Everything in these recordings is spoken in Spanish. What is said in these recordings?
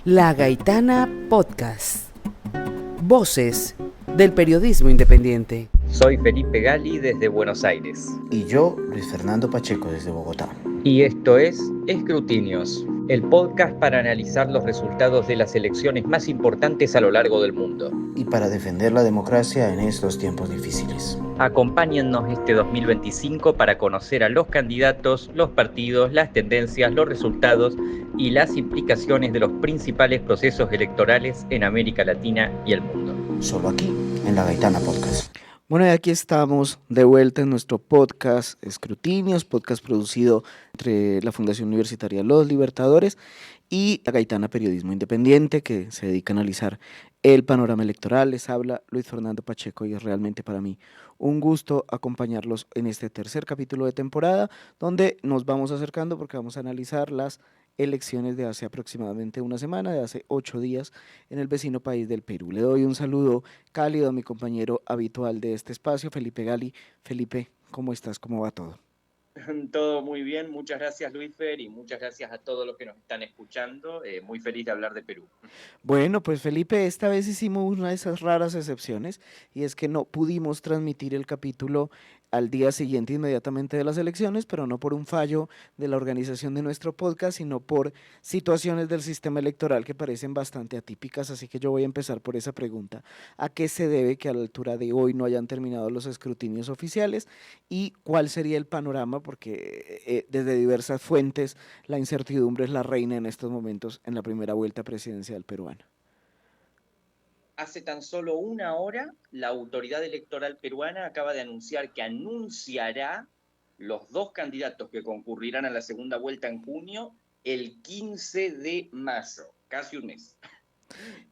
La Gaitana Podcast. Voces del periodismo independiente. Soy Felipe Gali desde Buenos Aires. Y yo, Luis Fernando Pacheco desde Bogotá. Y esto es Escrutinios, el podcast para analizar los resultados de las elecciones más importantes a lo largo del mundo. Y para defender la democracia en estos tiempos difíciles. Acompáñennos este 2025 para conocer a los candidatos, los partidos, las tendencias, los resultados y las implicaciones de los principales procesos electorales en América Latina y el mundo. Solo aquí, en La Gaitana Podcast. Bueno, y aquí estamos de vuelta en nuestro podcast Escrutinios, podcast producido entre la Fundación Universitaria Los Libertadores y La Gaitana Periodismo Independiente, que se dedica a analizar el panorama electoral. Les habla Luis Fernando Pacheco y es realmente para mí un gusto acompañarlos en este tercer capítulo de temporada, donde nos vamos acercando porque vamos a analizar las elecciones de hace aproximadamente una semana, de hace 8 días, en el vecino país del Perú. Le doy un saludo cálido a mi compañero habitual de este espacio, Felipe Gali. Felipe, ¿cómo estás? ¿Cómo va todo? Todo muy bien, muchas gracias Luisfer y muchas gracias a todos los que nos están escuchando, muy feliz de hablar de Perú. Bueno, pues Felipe, esta vez hicimos una de esas raras excepciones y es que no pudimos transmitir el capítulo al día siguiente inmediatamente de las elecciones, pero no por un fallo de la organización de nuestro podcast, sino por situaciones del sistema electoral que parecen bastante atípicas, así que yo voy a empezar por esa pregunta. ¿A qué se debe que a la altura de hoy no hayan terminado los escrutinios oficiales y cuál sería el panorama? Porque desde diversas fuentes la incertidumbre es la reina en estos momentos en la primera vuelta presidencial peruana. Hace tan solo una hora, la autoridad electoral peruana acaba de anunciar que anunciará los dos candidatos que concurrirán a la segunda vuelta en junio el 15 de mayo, casi un mes.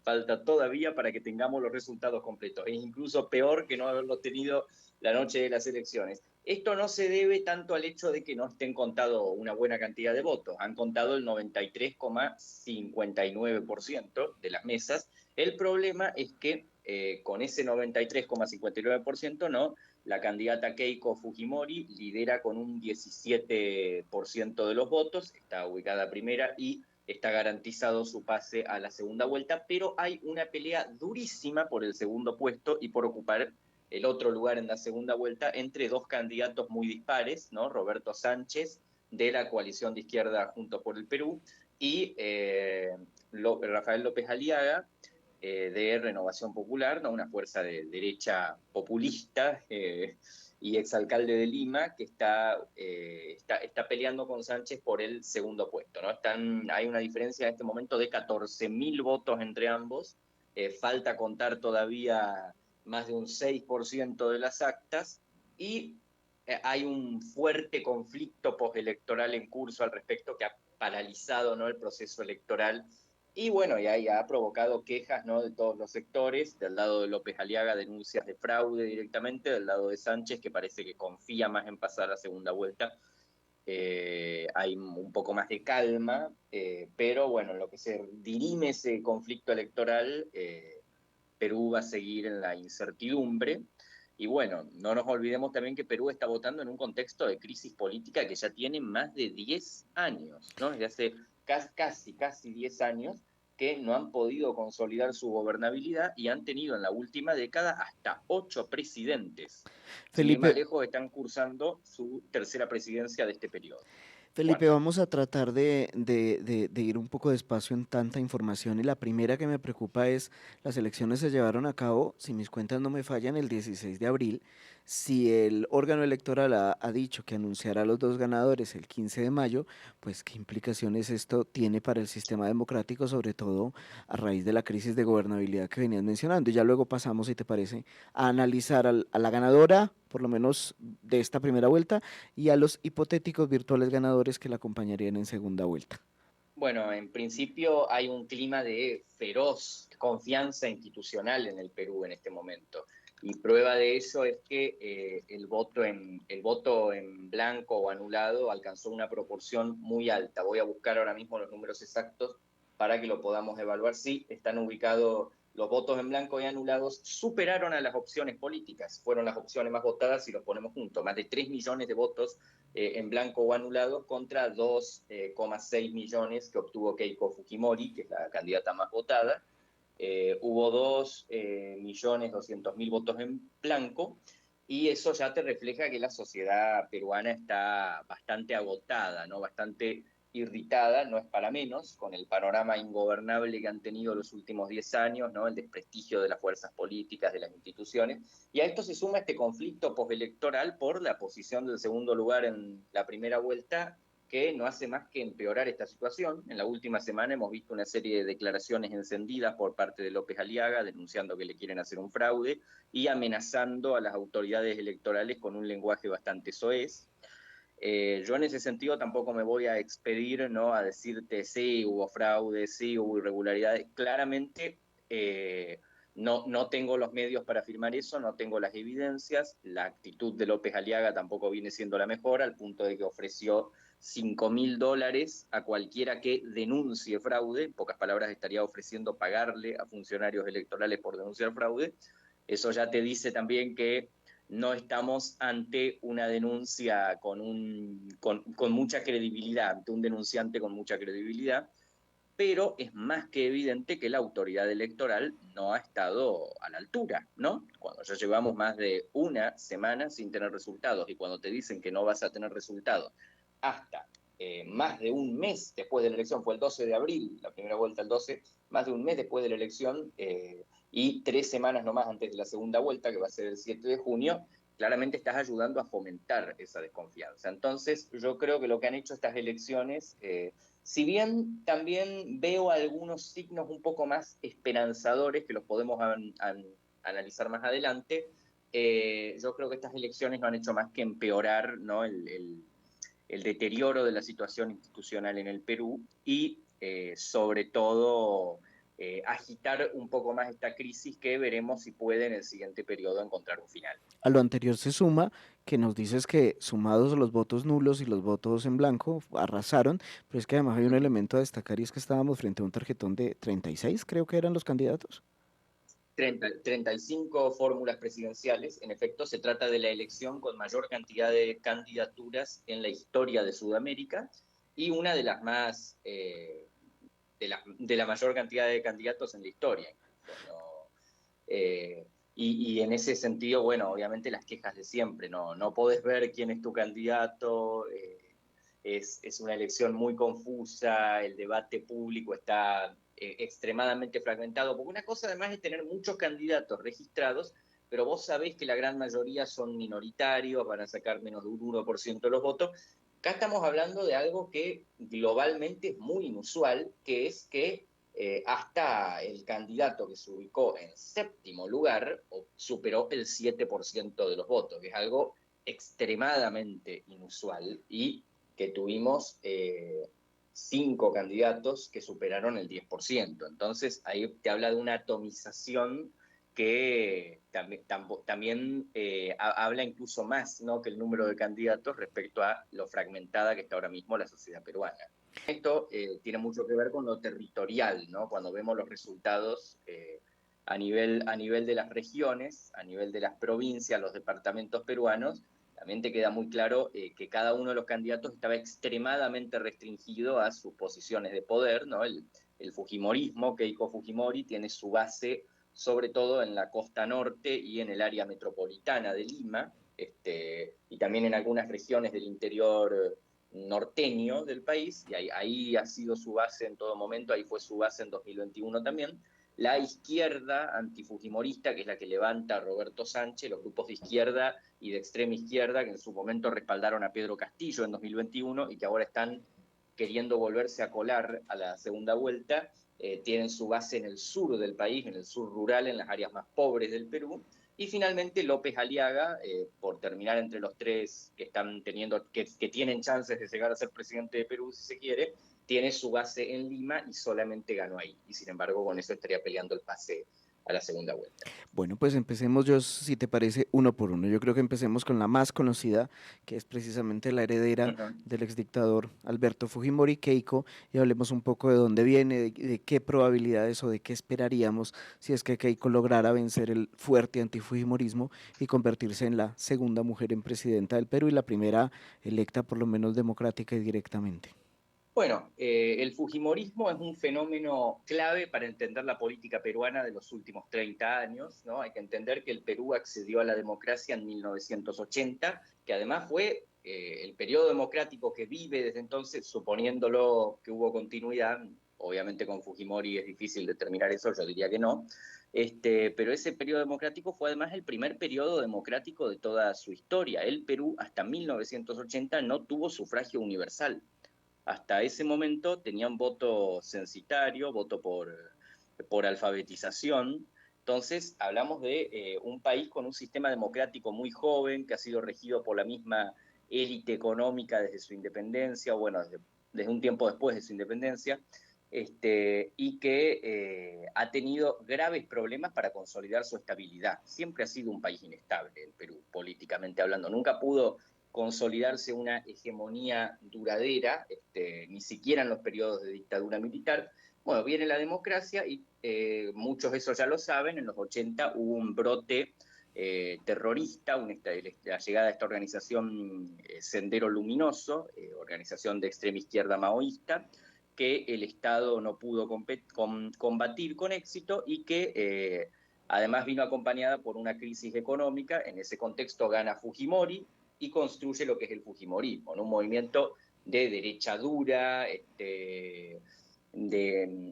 Falta todavía para que tengamos los resultados completos. Es incluso peor que no haberlo tenido la noche de las elecciones. Esto no se debe tanto al hecho de que no estén contado una buena cantidad de votos. Han contado el 93,59% de las mesas. El problema es que con ese 93,59%, ¿no? La candidata Keiko Fujimori lidera con un 17% de los votos, está ubicada primera y está garantizado su pase a la segunda vuelta, pero hay una pelea durísima por el segundo puesto y por ocupar el otro lugar en la segunda vuelta entre dos candidatos muy dispares, ¿no? Roberto Sánchez, de la coalición de izquierda Juntos por el Perú, y Rafael López Aliaga, de Renovación Popular, ¿no? Una fuerza de derecha populista, y exalcalde de Lima, que está peleando con Sánchez por el segundo puesto, ¿no? Hay una diferencia en este momento de 14.000 votos entre ambos. Falta contar todavía más de un 6% de las actas y hay un fuerte conflicto postelectoral en curso al respecto que ha paralizado, ¿no? El proceso electoral. Y bueno, y ahí ha provocado quejas, ¿no? De todos los sectores. Del lado de López Aliaga, denuncias de fraude directamente. Del lado de Sánchez, que parece que confía más en pasar a segunda vuelta, hay un poco más de calma. Pero bueno, en lo que se dirime ese conflicto electoral, Perú va a seguir en la incertidumbre. Y bueno, no nos olvidemos también que Perú está votando en un contexto de crisis política que ya tiene más de 10 años, ¿no? Desde hace casi 10 años que no han podido consolidar su gobernabilidad y han tenido en la última década hasta 8 presidentes. Sin ir más Felipe, lejos, están cursando su tercera presidencia de este periodo. Felipe, vamos a tratar de ir un poco despacio en tanta información y la primera que me preocupa es las elecciones se llevaron a cabo, si mis cuentas no me fallan, el 16 de abril. Si el órgano electoral ha dicho que anunciará a los dos ganadores el 15 de mayo, pues qué implicaciones esto tiene para el sistema democrático, sobre todo a raíz de la crisis de gobernabilidad que venías mencionando. Y ya luego pasamos, si te parece, a analizar a la ganadora, por lo menos de esta primera vuelta, y a los hipotéticos virtuales ganadores que la acompañarían en segunda vuelta. Bueno, en principio hay un clima de feroz confianza institucional en el Perú en este momento. Y prueba de eso es que el voto en blanco o anulado alcanzó una proporción muy alta. Voy a buscar ahora mismo los números exactos para que lo podamos evaluar. Sí, están ubicados los votos en blanco y anulados superaron a las opciones políticas, fueron las opciones más votadas si los ponemos juntos, más de 3 millones de votos en blanco o anulados contra 2,6 millones que obtuvo Keiko Fujimori, que es la candidata más votada. Hubo 2.200.000 votos en blanco, y eso ya te refleja que la sociedad peruana está bastante agotada, ¿no? Bastante irritada, no es para menos, con el panorama ingobernable que han tenido los últimos 10 años, ¿no? El desprestigio de las fuerzas políticas, de las instituciones, y a esto se suma este conflicto postelectoral por la posición del segundo lugar en la primera vuelta, que no hace más que empeorar esta situación. En la última semana hemos visto una serie de declaraciones encendidas por parte de López Aliaga, denunciando que le quieren hacer un fraude y amenazando a las autoridades electorales con un lenguaje bastante soez. Yo en ese sentido tampoco me voy a expedir, ¿no?, a decirte sí, hubo fraude, sí, hubo irregularidades. Claramente no tengo los medios para afirmar eso, no tengo las evidencias. La actitud de López Aliaga tampoco viene siendo la mejor, al punto de que ofreció $5.000 a cualquiera que denuncie fraude. En pocas palabras, estaría ofreciendo pagarle a funcionarios electorales por denunciar fraude. Eso ya te dice también que no estamos ante una denuncia con mucha credibilidad, ante un denunciante con mucha credibilidad, pero es más que evidente que la autoridad electoral no ha estado a la altura, ¿no? Cuando ya llevamos más de una semana sin tener resultados, y cuando te dicen que no vas a tener resultados hasta más de un mes después de la elección, fue el 12 de abril, la primera vuelta el 12, más de un mes después de la elección, y 3 semanas nomás antes de la segunda vuelta, que va a ser el 7 de junio, claramente estás ayudando a fomentar esa desconfianza. Entonces, yo creo que lo que han hecho estas elecciones, si bien también veo algunos signos un poco más esperanzadores, que los podemos analizar más adelante, yo creo que estas elecciones no han hecho más que empeorar, ¿no?, el deterioro de la situación institucional en el Perú, y sobre todo agitar un poco más esta crisis, que veremos si puede en el siguiente periodo encontrar un final. A lo anterior se suma que nos dices que sumados los votos nulos y los votos en blanco arrasaron, pero es que además hay un elemento a destacar, y es que estábamos frente a un tarjetón de 36, creo que eran los candidatos. 35 fórmulas presidenciales. En efecto, se trata de la elección con mayor cantidad de candidaturas en la historia de Sudamérica, y una de las más, de la mayor cantidad de candidatos en la historia. ¿No? Y en ese sentido, bueno, obviamente las quejas de siempre, no podés ver quién es tu candidato, es una elección muy confusa, el debate público está extremadamente fragmentado, porque una cosa además es tener muchos candidatos registrados, pero vos sabés que la gran mayoría son minoritarios, van a sacar menos de un 1% de los votos. Acá estamos hablando de algo que globalmente es muy inusual, que es que hasta el candidato que se ubicó en 7º lugar superó el 7% de los votos, que es algo extremadamente inusual, y que tuvimos 5 candidatos que superaron el 10%. Entonces ahí te habla de una atomización que también habla incluso más, ¿no?, que el número de candidatos respecto a lo fragmentada que está ahora mismo la sociedad peruana. Esto tiene mucho que ver con lo territorial, ¿no? Cuando vemos los resultados a nivel de las regiones, a nivel de las provincias, los departamentos peruanos, también te queda muy claro que cada uno de los candidatos estaba extremadamente restringido a sus posiciones de poder, ¿no? El fujimorismo, Keiko Fujimori, tiene su base sobre todo en la costa norte y en el área metropolitana de Lima, y también en algunas regiones del interior norteño del país, y ahí ha sido su base en todo momento, ahí fue su base en 2021 también. La izquierda antifujimorista, que es la que levanta a Roberto Sánchez, los grupos de izquierda y de extrema izquierda, que en su momento respaldaron a Pedro Castillo en 2021 y que ahora están queriendo volverse a colar a la segunda vuelta, tienen su base en el sur del país, en el sur rural, en las áreas más pobres del Perú. Y finalmente López Aliaga, por terminar entre los tres que están que tienen chances de llegar a ser presidente de Perú, si se quiere, tiene su base en Lima y solamente ganó ahí. Y sin embargo, con eso estaría peleando el pase a la segunda vuelta. Bueno, pues empecemos yo, si te parece, uno por uno. Yo creo que empecemos con la más conocida, que es precisamente la heredera Uh-huh. del exdictador Alberto Fujimori, Keiko, y hablemos un poco de dónde viene, de qué probabilidades o de qué esperaríamos si es que Keiko lograra vencer el fuerte antifujimorismo y convertirse en la segunda mujer en presidenta del Perú y la primera electa por lo menos democrática y directamente. Bueno, el fujimorismo es un fenómeno clave para entender la política peruana de los últimos 30 años, ¿no? Hay que entender que el Perú accedió a la democracia en 1980, que además fue el periodo democrático que vive desde entonces, suponiéndolo que hubo continuidad. Obviamente con Fujimori es difícil determinar eso, yo diría que no, pero ese periodo democrático fue además el primer periodo democrático de toda su historia. El Perú hasta 1980 no tuvo sufragio universal. Hasta ese momento tenían voto censitario, voto por alfabetización. Entonces, hablamos de un país con un sistema democrático muy joven, que ha sido regido por la misma élite económica desde su independencia, o bueno, desde un tiempo después de su independencia, y que ha tenido graves problemas para consolidar su estabilidad. Siempre ha sido un país inestable el Perú, políticamente hablando. Nunca pudo consolidarse una hegemonía duradera, ni siquiera en los periodos de dictadura militar. Bueno, viene la democracia y muchos de esos ya lo saben, en los 80 hubo un brote terrorista, la llegada de esta organización Sendero Luminoso, organización de extrema izquierda maoísta, que el Estado no pudo combatir con éxito y que además vino acompañada por una crisis económica. En ese contexto gana Fujimori y construye lo que es el fujimorismo, ¿no? Un movimiento de derecha dura, de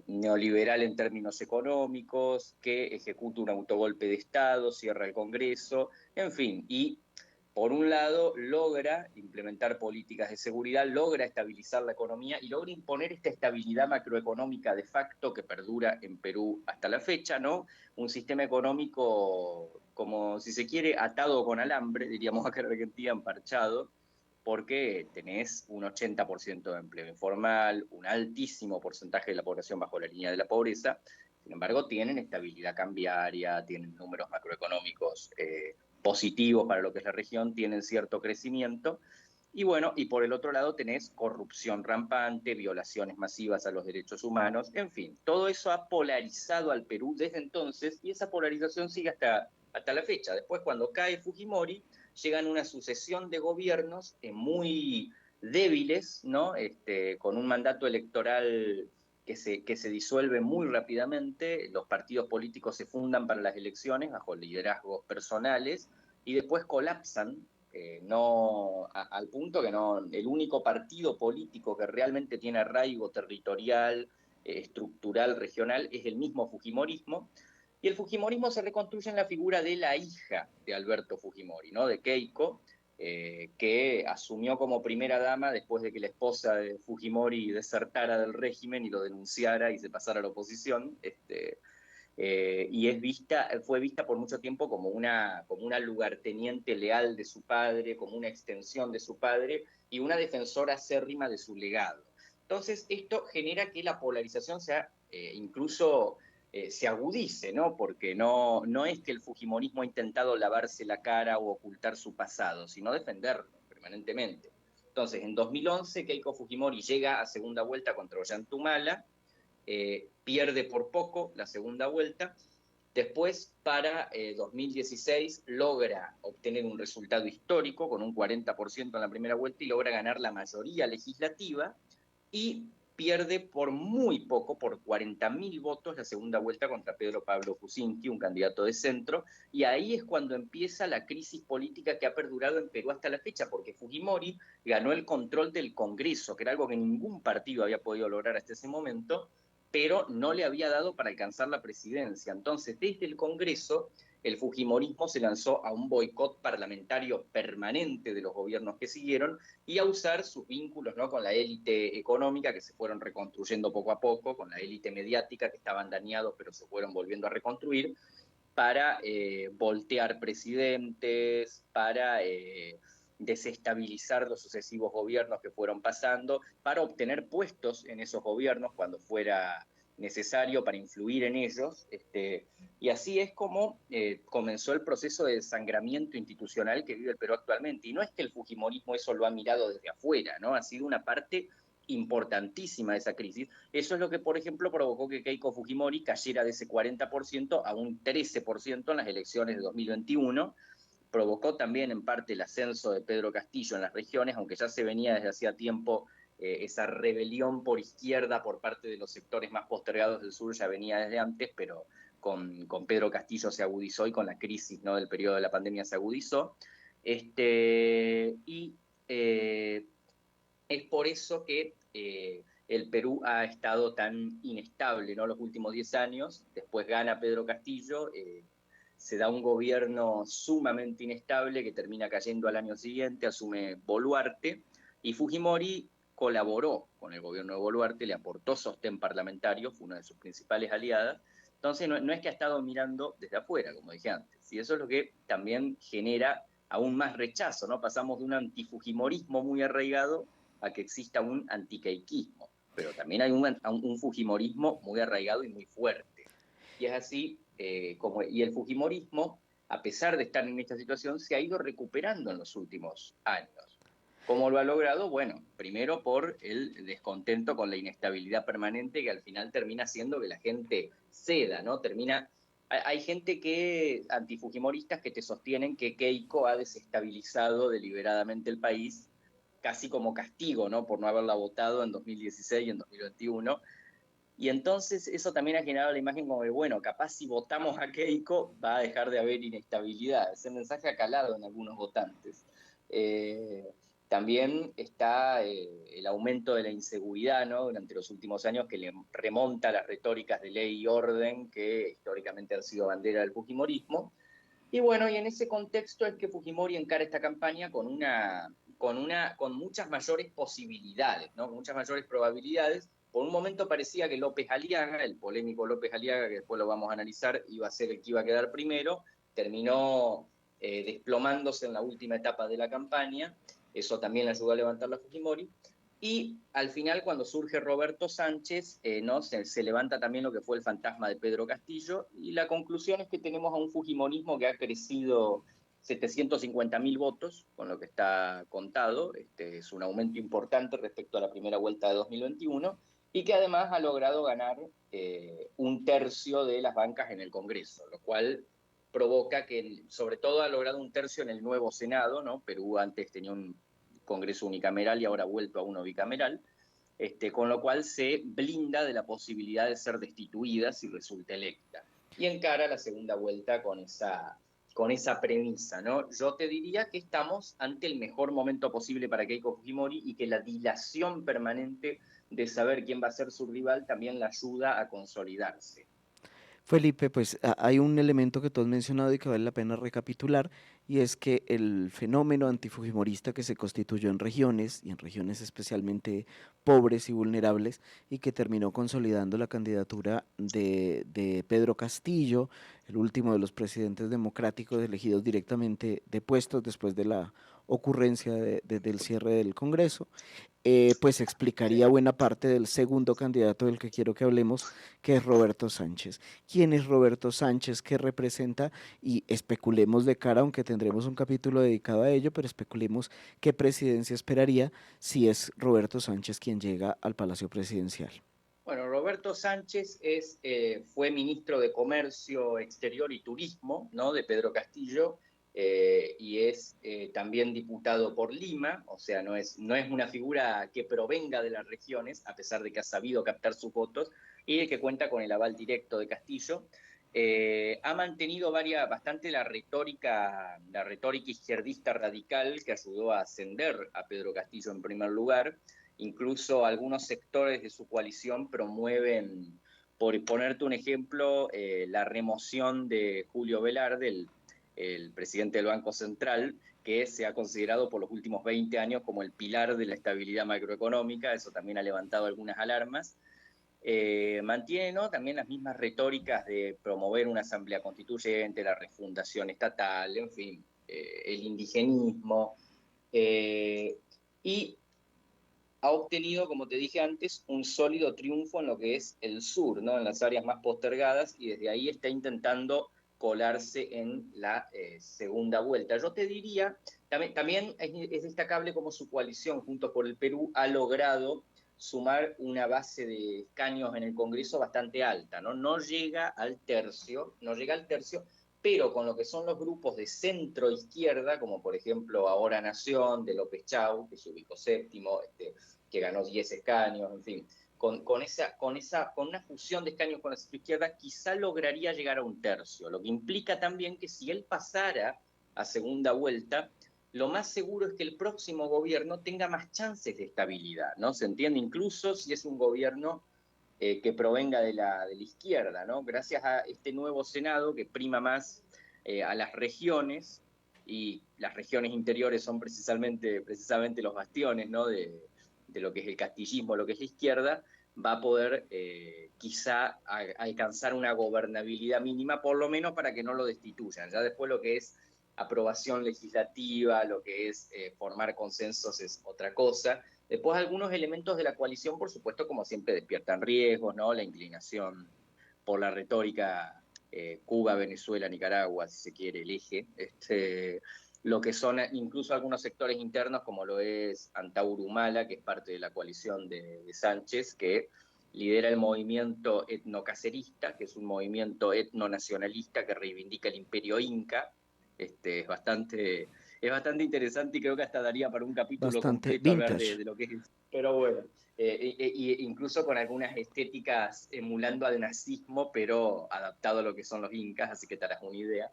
neoliberal en términos económicos, que ejecuta un autogolpe de Estado, cierra el Congreso, en fin, y por un lado logra implementar políticas de seguridad, logra estabilizar la economía y logra imponer esta estabilidad macroeconómica de facto que perdura en Perú hasta la fecha, ¿no? Un sistema económico, como si se quiere, atado con alambre, diríamos acá en Argentina, emparchado, porque tenés un 80% de empleo informal, un altísimo porcentaje de la población bajo la línea de la pobreza. Sin embargo, tienen estabilidad cambiaria, tienen números macroeconómicos positivos para lo que es la región, tienen cierto crecimiento. Y bueno, y por el otro lado tenés corrupción rampante, violaciones masivas a los derechos humanos, en fin, todo eso ha polarizado al Perú desde entonces y esa polarización sigue hasta la fecha. Después, cuando cae Fujimori, llegan una sucesión de gobiernos muy débiles, ¿no? Con un mandato electoral que se disuelve muy rápidamente, los partidos políticos se fundan para las elecciones bajo liderazgos personales y después colapsan, al punto que no, el único partido político que realmente tiene arraigo territorial, estructural, regional, es el mismo Fujimorismo. Y el Fujimorismo se reconstruye en la figura de la hija de Alberto Fujimori, ¿no? De Keiko, que asumió como primera dama después de que la esposa de Fujimori desertara del régimen y lo denunciara y se pasara a la oposición. Y fue vista por mucho tiempo como una lugarteniente leal de su padre, como una extensión de su padre y una defensora acérrima de su legado. Entonces, esto genera que la polarización sea incluso se agudice, ¿no? Porque no es que el fujimorismo ha intentado lavarse la cara o ocultar su pasado, sino defenderlo permanentemente. Entonces, en 2011, Keiko Fujimori llega a segunda vuelta contra Ollantumala, pierde por poco la segunda vuelta. Después, para 2016, logra obtener un resultado histórico con un 40% en la primera vuelta y logra ganar la mayoría legislativa y pierde por muy poco, por 40.000 votos, la segunda vuelta contra Pedro Pablo Kuczynski, un candidato de centro, y ahí es cuando empieza la crisis política que ha perdurado en Perú hasta la fecha, porque Fujimori ganó el control del Congreso, que era algo que ningún partido había podido lograr hasta ese momento, pero no le había dado para alcanzar la presidencia. Entonces, desde el Congreso, el fujimorismo se lanzó a un boicot parlamentario permanente de los gobiernos que siguieron y a usar sus vínculos, ¿no? Con la élite económica que se fueron reconstruyendo poco a poco, con la élite mediática que estaban dañados pero se fueron volviendo a reconstruir, para voltear presidentes, para desestabilizar los sucesivos gobiernos que fueron pasando, para obtener puestos en esos gobiernos cuando fuera necesario para influir en ellos, y así es como comenzó el proceso de desangramiento institucional que vive el Perú actualmente. Y no es que el fujimorismo eso lo ha mirado desde afuera, ¿no? Ha sido una parte importantísima de esa crisis. Eso es lo que, por ejemplo, provocó que Keiko Fujimori cayera de ese 40% a un 13% en las elecciones de 2021. Provocó también en parte el ascenso de Pedro Castillo en las regiones, aunque ya se venía desde hacía tiempo esa rebelión por izquierda por parte de los sectores más postergados del sur, ya venía desde antes, pero con Pedro Castillo se agudizó y con la crisis, ¿no?, del periodo de la pandemia se agudizó. Y es por eso que el Perú ha estado tan inestable, ¿no?, los últimos 10 años. Después gana Pedro Castillo, se da un gobierno sumamente inestable que termina cayendo al año siguiente, asume Boluarte, y Fujimori colaboró con el gobierno de Boluarte, le aportó sostén parlamentario, fue una de sus principales aliadas. Entonces no es que ha estado mirando desde afuera, como dije antes, y eso es lo que también genera aún más rechazo, ¿no? Pasamos de un antifujimorismo muy arraigado a que exista un antiqueiquismo, pero también hay un fujimorismo muy arraigado y muy fuerte. Y es así, y el fujimorismo, a pesar de estar en esta situación, se ha ido recuperando en los últimos años. ¿Cómo lo ha logrado? Bueno, primero por el descontento con la inestabilidad permanente que al final termina haciendo que la gente ceda, ¿no? Hay gente antifujimoristas que te sostienen que Keiko ha desestabilizado deliberadamente el país, casi como castigo, ¿no?, por no haberla votado en 2016 y en 2021. Y entonces eso también ha generado la imagen como de, bueno, capaz si votamos a Keiko va a dejar de haber inestabilidad. Ese mensaje ha calado en algunos votantes. También está el aumento de la inseguridad, ¿no?, durante los últimos años, que le remonta a las retóricas de ley y orden que históricamente han sido bandera del fujimorismo. Y bueno, y en ese contexto es que Fujimori encara esta campaña con muchas mayores posibilidades, ¿no?, muchas mayores probabilidades. Por un momento parecía que López Aliaga, el polémico López Aliaga, que después lo vamos a analizar, iba a ser el que iba a quedar primero, terminó desplomándose en la última etapa de la campaña. Eso también le ayudó a levantar la Fujimori. Y al final, cuando surge Roberto Sánchez, ¿no?, se levanta también lo que fue el fantasma de Pedro Castillo, y la conclusión es que tenemos a un fujimorismo que ha crecido 750.000 votos, con lo que está contado. Es un aumento importante respecto a la primera vuelta de 2021, y que además ha logrado ganar un tercio de las bancas en el Congreso, lo cual provoca que, sobre todo, ha logrado un tercio en el nuevo Senado, ¿no? Perú antes tenía un Congreso unicameral y ahora ha vuelto a uno bicameral, con lo cual se blinda de la posibilidad de ser destituida si resulta electa. Y encara la segunda vuelta con esa premisa, ¿no? Yo te diría que estamos ante el mejor momento posible para Keiko Fujimori, y que la dilación permanente de saber quién va a ser su rival también la ayuda a consolidarse. Felipe, pues hay un elemento que tú has mencionado y que vale la pena recapitular, y es que el fenómeno antifujimorista que se constituyó en regiones, y en regiones especialmente pobres y vulnerables, y que terminó consolidando la candidatura de Pedro Castillo, el último de los presidentes democráticos elegidos directamente de puestos después de la ocurrencia del cierre del Congreso, pues explicaría buena parte del segundo candidato del que quiero que hablemos, que es Roberto Sánchez. ¿Quién es Roberto Sánchez? ¿Qué representa? Y especulemos de cara, aunque tendremos un capítulo dedicado a ello, pero especulemos qué presidencia esperaría si es Roberto Sánchez quien llega al Palacio Presidencial. Bueno, Roberto Sánchez fue ministro de Comercio Exterior y Turismo, ¿no?, de Pedro Castillo, y es también diputado por Lima. O sea, no es una figura que provenga de las regiones, a pesar de que ha sabido captar sus votos, y que cuenta con el aval directo de Castillo. Ha mantenido bastante la retórica izquierdista radical que ayudó a ascender a Pedro Castillo en primer lugar. Incluso algunos sectores de su coalición promueven, por ponerte un ejemplo, la remoción de Julio Velarde, el presidente del Banco Central, que se ha considerado por los últimos 20 años como el pilar de la estabilidad macroeconómica. Eso también ha levantado algunas alarmas. Mantiene, ¿no?, también las mismas retóricas de promover una asamblea constituyente, la refundación estatal, en fin, el indigenismo. Y ha obtenido, como te dije antes, un sólido triunfo en lo que es el sur, ¿no? En las áreas más postergadas, y desde ahí está intentando colarse en la segunda vuelta. Yo te diría, también es destacable cómo su coalición, Juntos por el Perú, ha logrado sumar una base de escaños en el Congreso bastante alta, ¿no? No llega al tercio, pero con lo que son los grupos de centro-izquierda, como por ejemplo Ahora Nación, de López Chau, que se ubicó séptimo, que ganó 10 escaños, en fin, con una fusión de escaños con la centro-izquierda, quizá lograría llegar a un tercio, lo que implica también que si él pasara a segunda vuelta, lo más seguro es que el próximo gobierno tenga más chances de estabilidad, ¿no? Se entiende, incluso si es un gobierno que provenga de la izquierda, ¿no? Gracias a este nuevo Senado que prima más a las regiones, y las regiones interiores son precisamente los bastiones, ¿no? De lo que es el castillismo, lo que es la izquierda, va a poder quizá alcanzar una gobernabilidad mínima, por lo menos para que no lo destituyan. Ya después lo que es aprobación legislativa, lo que es formar consensos es otra cosa. Después algunos elementos de la coalición, por supuesto, como siempre, despiertan riesgos, ¿no? La inclinación por la retórica Cuba, Venezuela, Nicaragua, si se quiere, el eje. Lo que son incluso algunos sectores internos, como lo es Antauro Humala, que es parte de la coalición de Sánchez, que lidera el movimiento etnocacerista, que es un movimiento etnonacionalista que reivindica el imperio inca. Es bastante interesante, y creo que hasta daría para un capítulo Bastante completo hablar vintage. de lo que es. Pero bueno, incluso con algunas estéticas emulando al nazismo, pero adaptado a lo que son los incas, así que te harás una idea.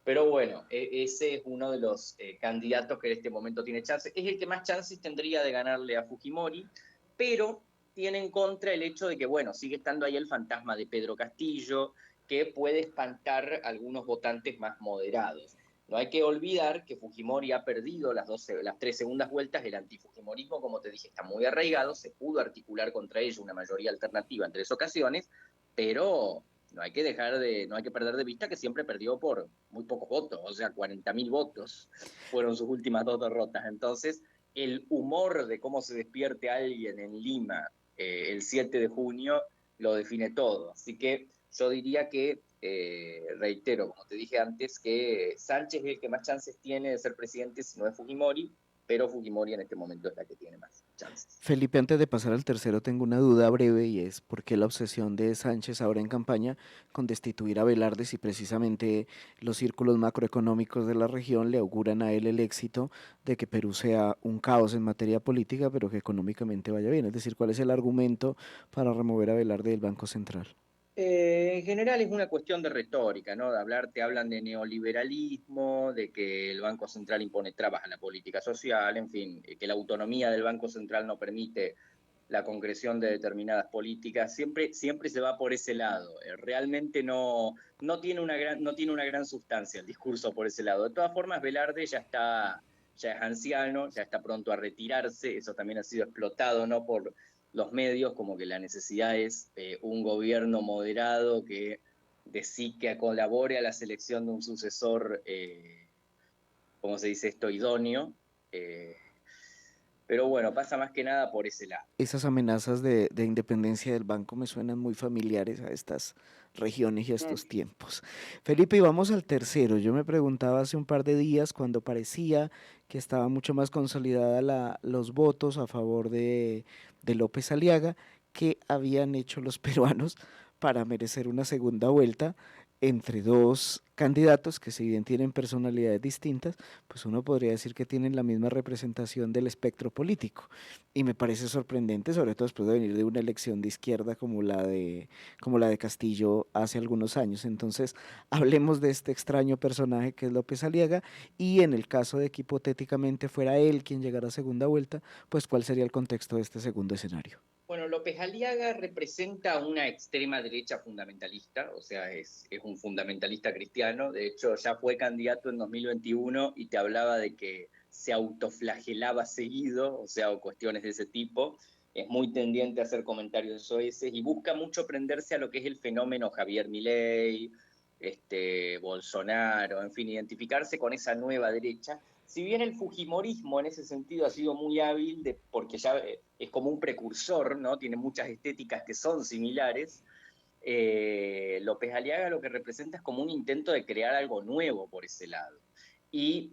Pero bueno, ese es uno de los candidatos que en este momento tiene chances. Es el que más chances tendría de ganarle a Fujimori, pero tiene en contra el hecho de que, bueno, sigue estando ahí el fantasma de Pedro Castillo, que puede espantar a algunos votantes más moderados. No hay que olvidar que Fujimori ha perdido las 3 segundas vueltas. El antifujimorismo, como te dije, está muy arraigado, se pudo articular contra ello una mayoría alternativa en 3 ocasiones, pero no hay que perder de vista que siempre perdió por muy pocos votos, o sea, 40.000 votos fueron sus últimas 2 derrotas. Entonces, el humor de cómo se despierte alguien en Lima el 7 de junio lo define todo. Así que yo diría que, reitero, como te dije antes, que Sánchez es el que más chances tiene de ser presidente si no es Fujimori, pero Fujimori en este momento es la que tiene más chances. Felipe, antes de pasar al tercero, tengo una duda breve y es por qué la obsesión de Sánchez ahora en campaña con destituir a Velarde si precisamente los círculos macroeconómicos de la región le auguran a él el éxito de que Perú sea un caos en materia política, pero que económicamente vaya bien. Es decir, ¿cuál es el argumento para remover a Velarde del Banco Central? En general es una cuestión de retórica, ¿no? Te hablan de neoliberalismo, de que el Banco Central impone trabas a la política social, en fin, que la autonomía del Banco Central no permite la concreción de determinadas políticas. Siempre se va por ese lado. Realmente no tiene una gran sustancia el discurso por ese lado. De todas formas, Velarde ya es anciano, ya está pronto a retirarse. Eso también ha sido explotado, ¿no? Por los medios, como que la necesidad es un gobierno moderado que colabore a la selección de un sucesor, ¿cómo se dice esto? Idóneo. Pero bueno, pasa más que nada por ese lado. Esas amenazas de independencia del banco me suenan muy familiares a estas regiones y a estos tiempos. Felipe, y vamos al tercero. Yo me preguntaba hace un par de días, cuando parecía que estaba mucho más consolidada los votos a favor de López Aliaga, qué habían hecho los peruanos para merecer una segunda vuelta entre dos candidatos que, si bien tienen personalidades distintas, pues uno podría decir que tienen la misma representación del espectro político. Y me parece sorprendente, sobre todo después de venir de una elección de izquierda como la de Castillo hace algunos años. Entonces, hablemos de este extraño personaje que es López Aliaga, y en el caso de que hipotéticamente fuera él quien llegara a segunda vuelta, pues ¿cuál sería el contexto de este segundo escenario? Bueno, López Aliaga representa una extrema derecha fundamentalista, o sea, es un fundamentalista cristiano. De hecho, ya fue candidato en 2021 y te hablaba de que se autoflagelaba seguido, o sea, o cuestiones de ese tipo. Es muy tendiente a hacer comentarios soeces y busca mucho prenderse a lo que es el fenómeno Javier Milei, Bolsonaro, en fin, identificarse con esa nueva derecha. si bien el fujimorismo en ese sentido ha sido muy hábil, porque ya es como un precursor, ¿no? Tiene muchas estéticas que son similares, López Aliaga lo que representa es como un intento de crear algo nuevo por ese lado. Y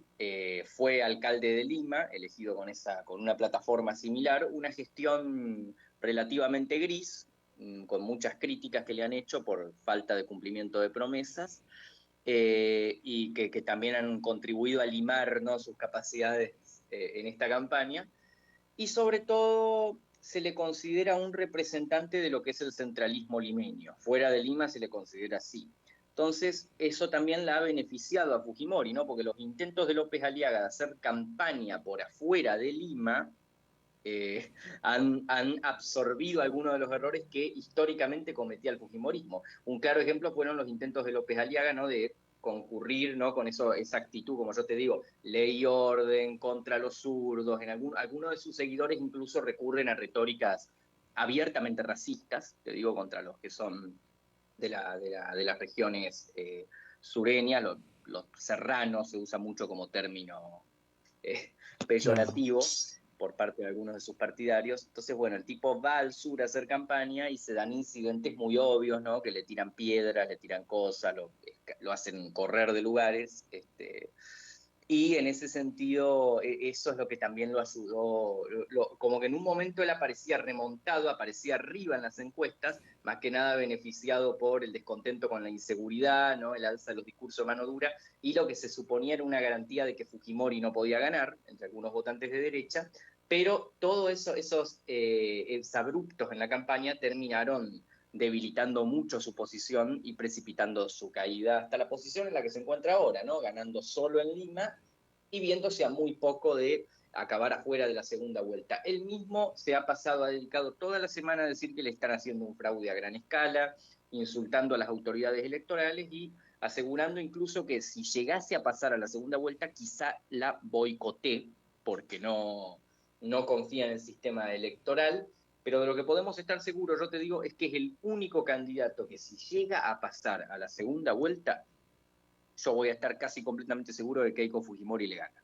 fue alcalde de Lima, elegido con una plataforma similar, una gestión relativamente gris, con muchas críticas que le han hecho por falta de cumplimiento de promesas, y que también han contribuido a limar, ¿no?, sus capacidades en esta campaña. Y sobre todo se le considera un representante de lo que es el centralismo limeño. Fuera de Lima se le considera así. Entonces, eso también la ha beneficiado a Fujimori, ¿no? Porque los intentos de López Aliaga de hacer campaña por afuera de Lima han absorbido algunos de los errores que históricamente cometía el fujimorismo. Un claro ejemplo fueron los intentos de López Aliaga, ¿no?, de concurrir, ¿no?, con esa actitud, como yo te digo, ley y orden contra los zurdos. Algunos de sus seguidores incluso recurren a retóricas abiertamente racistas, te digo, contra los que son de las regiones sureñas. Los serranos se usa mucho como término peyorativo por parte de algunos de sus partidarios. Entonces, bueno, el tipo va al sur a hacer campaña y se dan incidentes muy obvios, ¿no?, que le tiran piedras, le tiran cosas, lo hacen correr de lugares, y en ese sentido eso es lo que también lo ayudó, como que en un momento él aparecía remontado, aparecía arriba en las encuestas, más que nada beneficiado por el descontento con la inseguridad, ¿no?, el alza de los discursos de mano dura, y lo que se suponía era una garantía de que Fujimori no podía ganar, entre algunos votantes de derecha, pero todos esos abruptos en la campaña terminaron debilitando mucho su posición y precipitando su caída hasta la posición en la que se encuentra ahora, ¿no?, ganando solo en Lima y viéndose a muy poco de acabar afuera de la segunda vuelta. Él mismo se ha dedicado toda la semana a decir que le están haciendo un fraude a gran escala, insultando a las autoridades electorales y asegurando incluso que si llegase a pasar a la segunda vuelta, quizá la boicotee, porque no confía en el sistema electoral. Pero de lo que podemos estar seguros, yo te digo, es que es el único candidato que si llega a pasar a la segunda vuelta, yo voy a estar casi completamente seguro de que Keiko Fujimori le gana.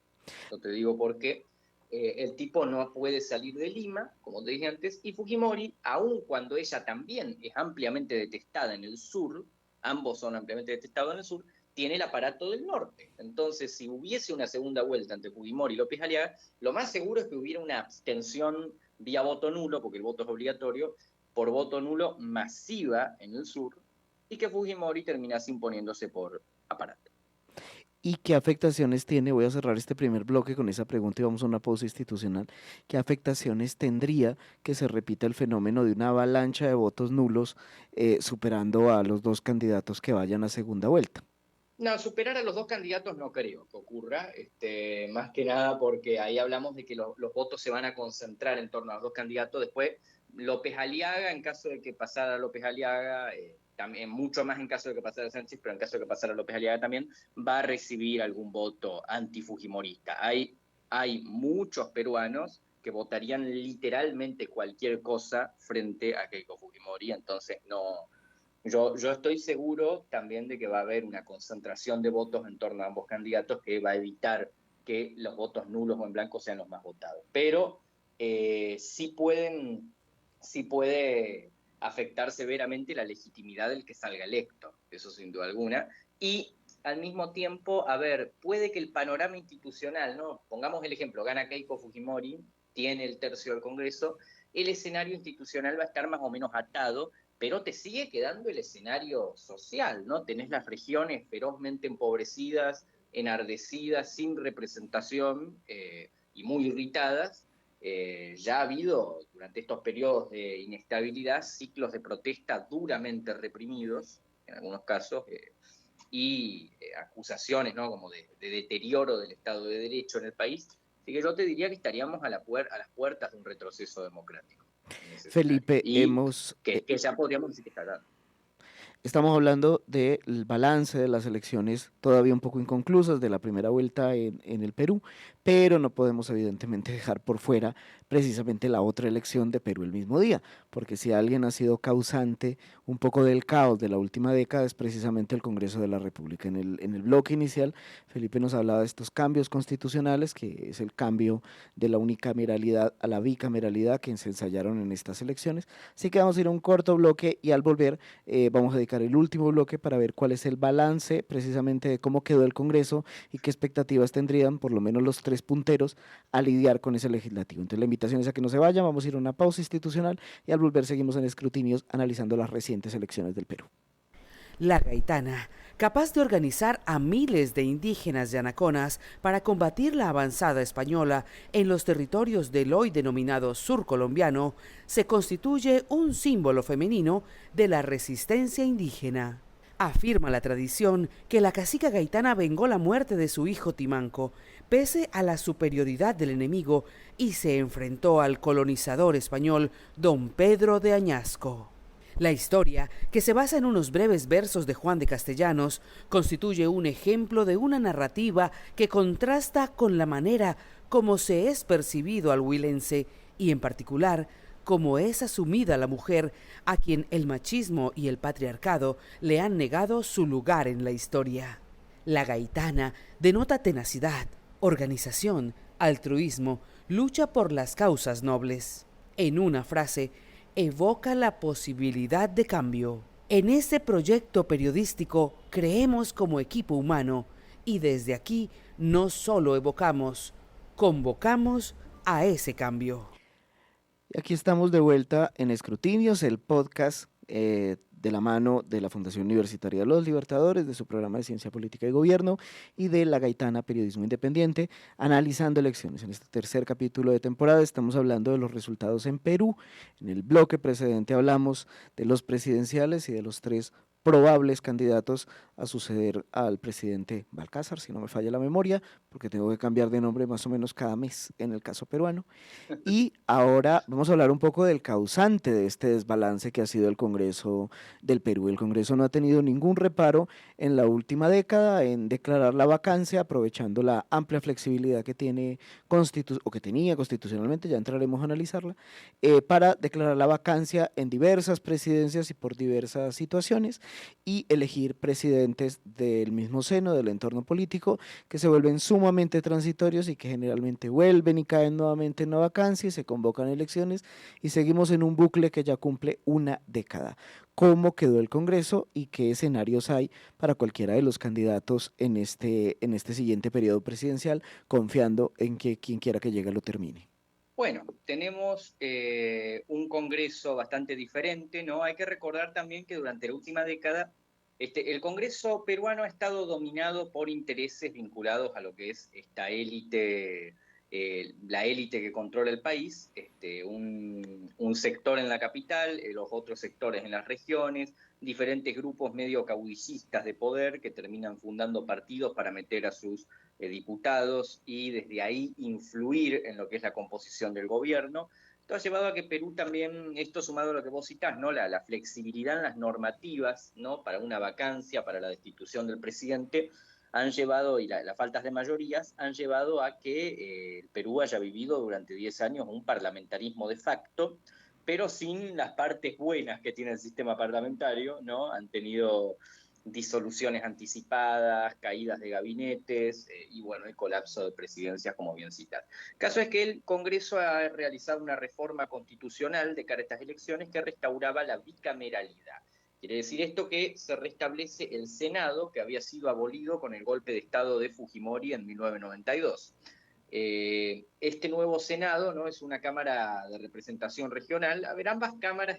Yo te digo porque el tipo no puede salir de Lima, como te dije antes, y Fujimori, aun cuando ella también es ampliamente detestada en el sur, ambos son ampliamente detestados en el sur, tiene el aparato del norte. Entonces, si hubiese una segunda vuelta entre Fujimori y López Aliaga, lo más seguro es que hubiera una abstención vía voto nulo, porque el voto es obligatorio, por voto nulo masiva en el sur, y que Fujimori terminase imponiéndose por aparato. ¿Y qué afectaciones tiene? Voy a cerrar este primer bloque con esa pregunta y vamos a una pausa institucional. ¿Qué afectaciones tendría que se repita el fenómeno de una avalancha de votos nulos superando a los dos candidatos que vayan a segunda vuelta? No, superar a los dos candidatos no creo que ocurra, más que nada porque ahí hablamos de que los votos se van a concentrar en torno a los dos candidatos. Después, López Aliaga, en caso de que pasara López Aliaga, también mucho más en caso de que pasara Sánchez, pero en caso de que pasara López Aliaga también, va a recibir algún voto antifujimorista. Hay muchos peruanos que votarían literalmente cualquier cosa frente a Keiko Fujimori, entonces no. Yo estoy seguro también de que va a haber una concentración de votos en torno a ambos candidatos que va a evitar que los votos nulos o en blanco sean los más votados. Pero sí puede afectar severamente la legitimidad del que salga electo, eso sin duda alguna. Y al mismo tiempo, a ver, puede que el panorama institucional, ¿no? Pongamos el ejemplo, gana Keiko Fujimori, tiene el tercio del Congreso, el escenario institucional va a estar más o menos atado, pero te sigue quedando el escenario social, ¿no? Tenés las regiones ferozmente empobrecidas, enardecidas, sin representación y muy irritadas. Ya ha habido durante estos periodos de inestabilidad ciclos de protesta duramente reprimidos, en algunos casos, y acusaciones, ¿no?, como de deterioro del Estado de Derecho en el país. Así que yo te diría que estaríamos a las puertas de un retroceso democrático. Felipe, Y que ya podríamos decir que está dando. Estamos hablando del balance de las elecciones todavía un poco inconclusas de la primera vuelta en el Perú, pero no podemos evidentemente dejar por fuera precisamente la otra elección de Perú el mismo día, porque si alguien ha sido causante un poco del caos de la última década es precisamente el Congreso de la República. En el bloque inicial, Felipe nos hablaba de estos cambios constitucionales, que es el cambio de la unicameralidad a la bicameralidad que se ensayaron en estas elecciones, así que vamos a ir a un corto bloque y al volver vamos a dedicar el último bloque para ver cuál es el balance precisamente de cómo quedó el Congreso y qué expectativas tendrían por lo menos los tres punteros a lidiar con ese legislativo. Entonces la invitación es a que no se vayan, vamos a ir a una pausa institucional y al volver seguimos en escrutinios analizando las recientes elecciones del Perú. La Gaitana, capaz de organizar a miles de indígenas yanaconas para combatir la avanzada española en los territorios del hoy denominado sur colombiano, se constituye un símbolo femenino de la resistencia indígena. Afirma la tradición que la cacica gaitana vengó la muerte de su hijo Timanco, pese a la superioridad del enemigo, y se enfrentó al colonizador español don Pedro de Añasco. La historia, que se basa en unos breves versos de Juan de Castellanos, constituye un ejemplo de una narrativa que contrasta con la manera como se es percibido al huilense y, en particular, como es asumida la mujer, a quien el machismo y el patriarcado le han negado su lugar en la historia. La gaitana denota tenacidad, organización, altruismo, lucha por las causas nobles. En una frase, evoca la posibilidad de cambio. En este proyecto periodístico creemos como equipo humano y desde aquí no solo evocamos, convocamos a ese cambio. Y aquí estamos de vuelta en Escrutinios, el podcast de la mano de la Fundación Universitaria de los Libertadores, de su programa de Ciencia Política y Gobierno y de La Gaitana Periodismo Independiente, analizando elecciones. En este tercer capítulo de temporada estamos hablando de los resultados en Perú. En el bloque precedente hablamos de los presidenciales y de los tres probables candidatos a suceder al presidente Balcázar, si no me falla la memoria, porque tengo que cambiar de nombre más o menos cada mes en el caso peruano. Y ahora vamos a hablar un poco del causante de este desbalance que ha sido el Congreso del Perú. El Congreso no ha tenido ningún reparo en la última década en declarar la vacancia, aprovechando la amplia flexibilidad que tiene o que tenía constitucionalmente, ya entraremos a analizarla, para declarar la vacancia en diversas presidencias y por diversas situaciones y elegir presidentes del mismo seno, del entorno político, que se vuelven sumamente transitorios y que generalmente vuelven y caen nuevamente en una vacancia y se convocan elecciones y seguimos en un bucle que ya cumple una década. ¿Cómo quedó el Congreso y qué escenarios hay para cualquiera de los candidatos en este siguiente periodo presidencial, confiando en que quien quiera que llegue lo termine? Bueno, tenemos un Congreso bastante diferente, ¿no? Hay que recordar también que durante la última década el Congreso peruano ha estado dominado por intereses vinculados a lo que es esta élite, la élite que controla el país, un sector en la capital, los otros sectores en las regiones, diferentes grupos medio caudillistas de poder que terminan fundando partidos para meter a sus diputados y desde ahí influir en lo que es la composición del gobierno. Esto ha llevado a que Perú también, esto sumado a lo que vos citás, ¿no? La flexibilidad en las normativas, ¿no? Para una vacancia, para la destitución del presidente, han llevado, y las faltas de mayorías, han llevado a que el Perú haya vivido durante 10 años un parlamentarismo de facto, pero sin las partes buenas que tiene el sistema parlamentario, ¿no? Han tenido disoluciones anticipadas, caídas de gabinetes y bueno, el colapso de presidencias, como bien citar. El caso es que el Congreso ha realizado una reforma constitucional de cara a estas elecciones que restauraba la bicameralidad. Quiere decir esto que se restablece el Senado, que había sido abolido con el golpe de Estado de Fujimori en 1992. Este nuevo Senado, ¿no? Es una Cámara de Representación Regional. A ver, ambas cámaras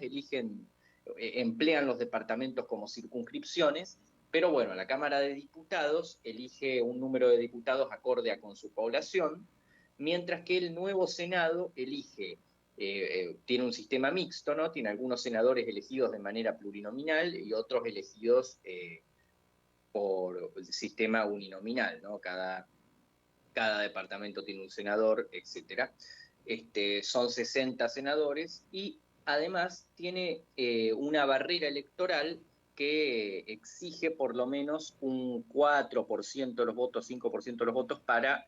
emplean los departamentos como circunscripciones, pero bueno, la Cámara de Diputados elige un número de diputados acorde a con su población, mientras que el nuevo Senado tiene un sistema mixto, ¿no? Tiene algunos senadores elegidos de manera plurinominal y otros elegidos por el sistema uninominal, ¿no? Cada departamento tiene un senador, etc. Son 60 senadores y además tiene una barrera electoral que exige por lo menos un 4% de los votos, 5% de los votos para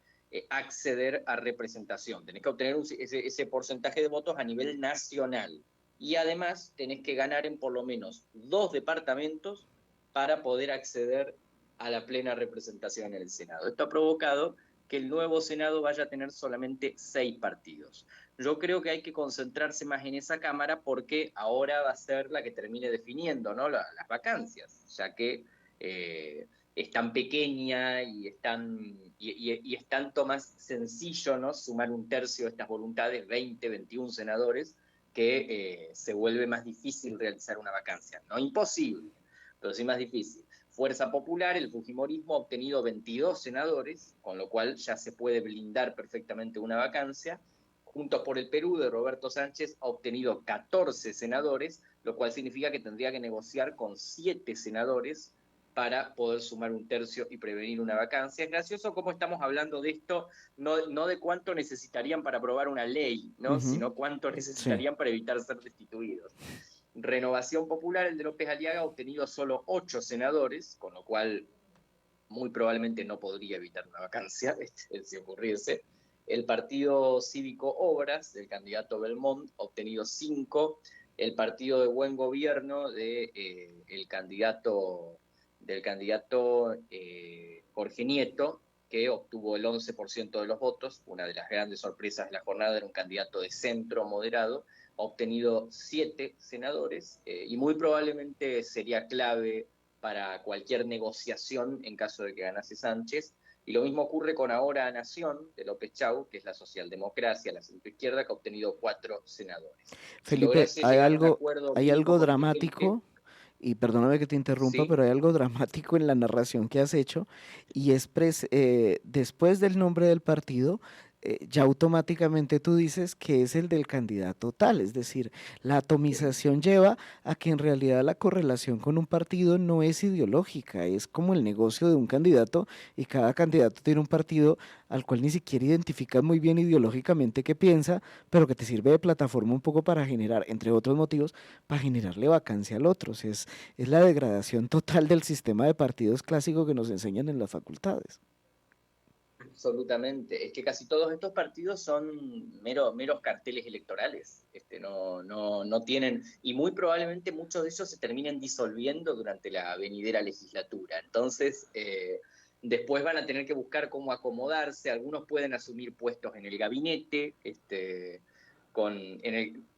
acceder a representación. Tenés que obtener ese porcentaje de votos a nivel nacional. Y además tenés que ganar en por lo menos 2 departamentos para poder acceder a la plena representación en el Senado. Esto ha provocado que el nuevo Senado vaya a tener solamente 6 partidos. Yo creo que hay que concentrarse más en esa Cámara porque ahora va a ser la que termine definiendo, ¿no?, las vacancias, ya que es tan pequeña y es tanto más sencillo, ¿no?, sumar un tercio de estas voluntades, 20, 21 senadores, que se vuelve más difícil realizar una vacancia. No imposible, pero sí más difícil. Fuerza Popular, el fujimorismo, ha obtenido 22 senadores, con lo cual ya se puede blindar perfectamente una vacancia. Juntos por el Perú, de Roberto Sánchez, ha obtenido 14 senadores, lo cual significa que tendría que negociar con 7 senadores para poder sumar un tercio y prevenir una vacancia. Es gracioso cómo estamos hablando de esto, no de cuánto necesitarían para aprobar una ley, ¿no?, sino cuánto necesitarían para evitar ser destituidos. Renovación Popular, el de López Aliaga, ha obtenido solo 8 senadores, con lo cual muy probablemente no podría evitar una vacancia, si ocurriese. El Partido Cívico Obras, del candidato Belmont, ha obtenido 5. El Partido de Buen Gobierno, del candidato Jorge Nieto, que obtuvo el 11% de los votos. Una de las grandes sorpresas de la jornada, era un candidato de centro moderado, ha obtenido 7 senadores y muy probablemente sería clave para cualquier negociación en caso de que ganase Sánchez. Y lo mismo ocurre con Ahora Nación, de López Chau, que es la socialdemocracia, la centroizquierda, que ha obtenido 4 senadores. Si Felipe, lograse llegar a un acuerdo hay mínimo algo contingente, dramático, y perdóname que te interrumpa, sí, pero hay algo dramático en la narración que has hecho, y es después del nombre del partido, ya automáticamente tú dices que es el del candidato tal, es decir, la atomización lleva a que en realidad la correlación con un partido no es ideológica, es como el negocio de un candidato, y cada candidato tiene un partido al cual ni siquiera identificas muy bien ideológicamente qué piensa, pero que te sirve de plataforma un poco para generar, entre otros motivos, para generarle vacancia al otro. O sea, es la degradación total del sistema de partidos clásico que nos enseñan en las facultades. absolutamente. Es que casi todos estos partidos son meros carteles electorales. No tienen, y muy probablemente muchos de ellos se terminen disolviendo durante la venidera legislatura. Entonces, después van a tener que buscar cómo acomodarse. Algunos pueden asumir puestos en el gabinete, en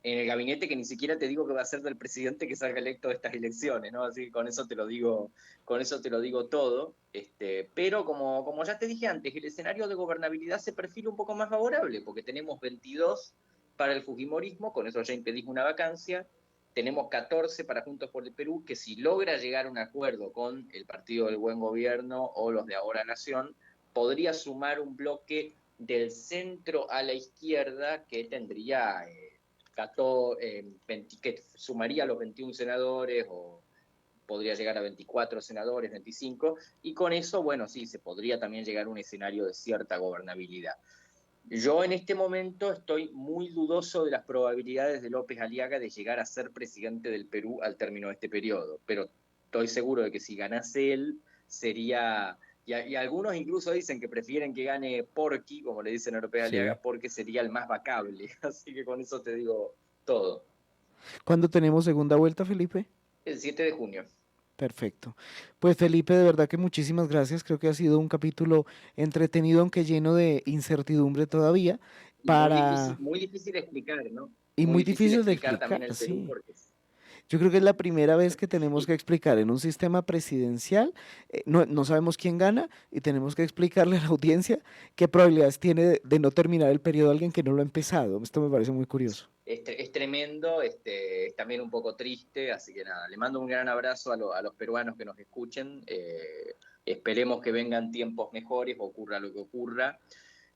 el gabinete que ni siquiera te digo que va a ser del presidente que salga electo de estas elecciones, ¿no? Así que con eso te lo digo todo. Pero como ya te dije antes, el escenario de gobernabilidad se perfila un poco más favorable, porque tenemos 22 para el fujimorismo, con eso ya impedimos una vacancia. Tenemos 14 para Juntos por el Perú, que si logra llegar a un acuerdo con el Partido del Buen Gobierno o los de Ahora Nación, podría sumar un bloque del centro a la izquierda que tendría 20, que sumaría los 21 senadores, o podría llegar a 24 senadores, 25, y con eso, bueno, sí, se podría también llegar a un escenario de cierta gobernabilidad. Yo en este momento estoy muy dudoso de las probabilidades de López Aliaga de llegar a ser presidente del Perú al término de este periodo, pero estoy seguro de que si ganase él sería, y algunos incluso dicen que prefieren que gane Porky, como le dicen a López Sí. Aliaga, porque sería el más vacable, así que con eso te digo todo. ¿Cuándo tenemos segunda vuelta, Felipe? El 7 de junio. Perfecto. Pues Felipe, de verdad que muchísimas gracias. Creo que ha sido un capítulo entretenido, aunque lleno de incertidumbre todavía, Y para muy difícil de explicar, ¿no? y Muy muy difícil de difícil de explicar también explicar, el Perú, sí. porque Yo creo que es la primera vez que tenemos que y, explicar en un sistema presidencial, no sabemos quién gana y tenemos que explicarle a la audiencia qué probabilidades tiene de no terminar el periodo alguien que no lo ha empezado. Esto me parece muy curioso. es tremendo, es también un poco triste, así que nada, le mando un gran abrazo a los peruanos que nos escuchen, esperemos que vengan tiempos mejores, ocurra lo que ocurra.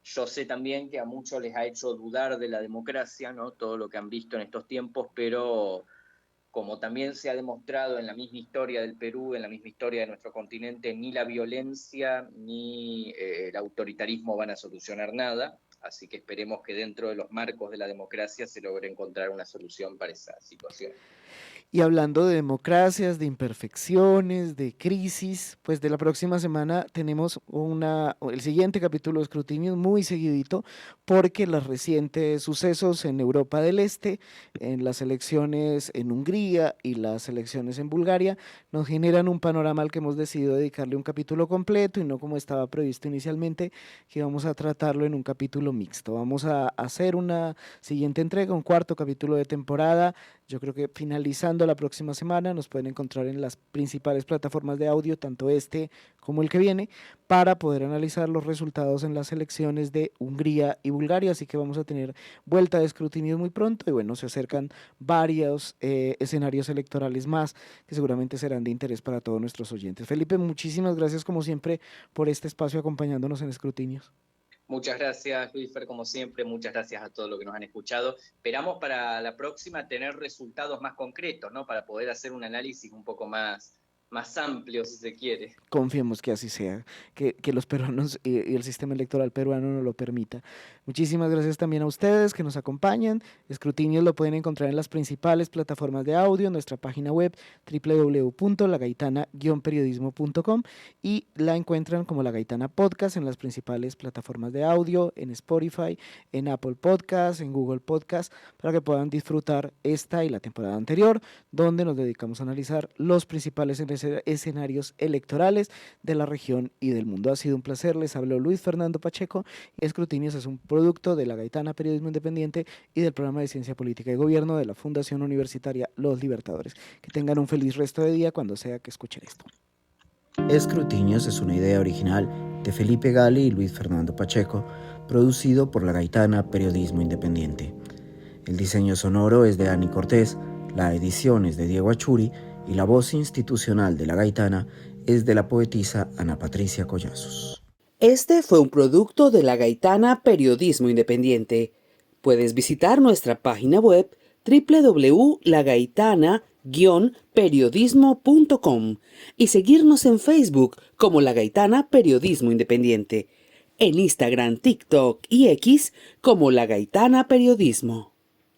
Yo sé también que a muchos les ha hecho dudar de la democracia, ¿no?, todo lo que han visto en estos tiempos, pero como también se ha demostrado en la misma historia del Perú, en la misma historia de nuestro continente, ni la violencia ni el autoritarismo van a solucionar nada, así que esperemos que dentro de los marcos de la democracia se logre encontrar una solución para esa situación. Y hablando de democracias, de imperfecciones, de crisis, pues de la próxima semana tenemos el siguiente capítulo de Escrutinios muy seguidito, porque los recientes sucesos en Europa del Este, en las elecciones en Hungría y las elecciones en Bulgaria, nos generan un panorama al que hemos decidido dedicarle un capítulo completo y no como estaba previsto inicialmente, que vamos a tratarlo en un capítulo mixto. Vamos a hacer una siguiente entrega, un cuarto capítulo de temporada. Yo creo que finalizando la próxima semana nos pueden encontrar en las principales plataformas de audio, tanto este como el que viene, para poder analizar los resultados en las elecciones de Hungría y Bulgaria. Así que vamos a tener vuelta de escrutinio muy pronto y bueno, se acercan varios escenarios electorales más que seguramente serán de interés para todos nuestros oyentes. Felipe, muchísimas gracias como siempre por este espacio acompañándonos en Escrutinios. Muchas gracias, Luisfer, como siempre. Muchas gracias a todos los que nos han escuchado. Esperamos para la próxima tener resultados más concretos, ¿no? Para poder hacer un análisis un poco más amplio, si se quiere. Confiemos que así sea, que los peruanos y el sistema electoral peruano nos lo permita. Muchísimas gracias también a ustedes que nos acompañan. Escrutinios lo pueden encontrar en las principales plataformas de audio, en nuestra página web www.lagaitana-periodismo.com y la encuentran como La Gaitana Podcast en las principales plataformas de audio, en Spotify, en Apple Podcast, en Google Podcast, para que puedan disfrutar esta y la temporada anterior, donde nos dedicamos a analizar los principales escenarios electorales de la región y del mundo. Ha sido un placer, les habló Luis Fernando Pacheco. Escrutinios es un producto de La Gaitana Periodismo Independiente y del programa de Ciencia Política y Gobierno de la Fundación Universitaria Los Libertadores. Que tengan un feliz resto de día cuando sea que escuchen esto. Escrutinios es una idea original de Felipe Gali y Luis Fernando Pacheco, producido por La Gaitana Periodismo Independiente. El diseño sonoro es de Ani Cortés, la edición es de Diego Achuri y la voz institucional de La Gaitana es de la poetisa Ana Patricia Collazos. Este fue un producto de La Gaitana Periodismo Independiente. Puedes visitar nuestra página web www.lagaitana-periodismo.com y seguirnos en Facebook como La Gaitana Periodismo Independiente, en Instagram, TikTok y X como La Gaitana Periodismo.